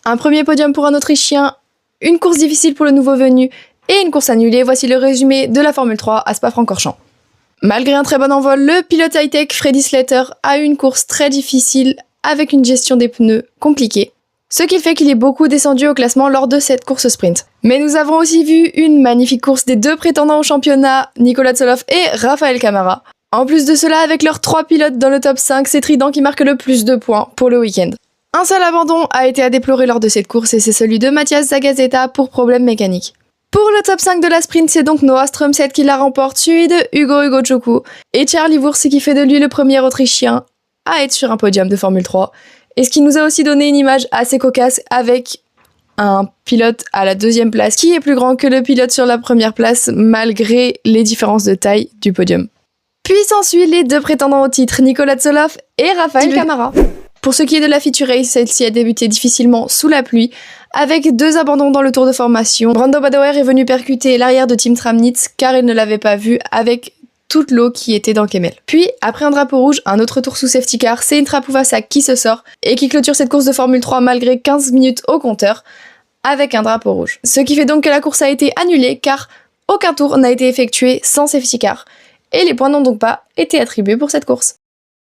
Un premier podium pour un Autrichien, une course difficile pour le nouveau venu et une course annulée. Voici le résumé de la Formule 3 à Spa-Francorchamps. Malgré un très bon envol, le pilote high-tech Freddy Slater a eu une course très difficile avec une gestion des pneus compliquée, ce qui fait qu'il est beaucoup descendu au classement lors de cette course sprint. Mais nous avons aussi vu une magnifique course des deux prétendants au championnat, Nicolas Tsoloff et Rafael Camara. En plus de cela, avec leurs 3 pilotes dans le top 5, c'est Trident qui marque le plus de points pour le week-end. Un seul abandon a été à déplorer lors de cette course et c'est celui de Mathias Zagazeta pour problème mécanique. Pour le top 5 de la sprint, c'est donc Noah Strömstedt qui la remporte, suivi de Hugo Choukou et Charlie Wurz qui fait de lui le premier Autrichien à être sur un podium de Formule 3. Et ce qui nous a aussi donné une image assez cocasse avec un pilote à la 2e place qui est plus grand que le pilote sur la 1re place malgré les différences de taille du podium. Puis s'ensuit les 2 prétendants au titre, Nicolas Tsoloff et Rafael Camara. Pour ce qui est de la feature race, celle-ci a débuté difficilement sous la pluie, avec 2 abandons dans le tour de formation. Brando Badoer est venu percuter l'arrière de Tim Tramnitz car il ne l'avait pas vu avec toute l'eau qui était dans Kemmel. Puis, après un drapeau rouge, un autre tour sous safety car, c'est Intra Puvacek qui se sort et qui clôture cette course de Formule 3 malgré 15 minutes au compteur avec un drapeau rouge. Ce qui fait donc que la course a été annulée car aucun tour n'a été effectué sans safety car et les points n'ont donc pas été attribués pour cette course.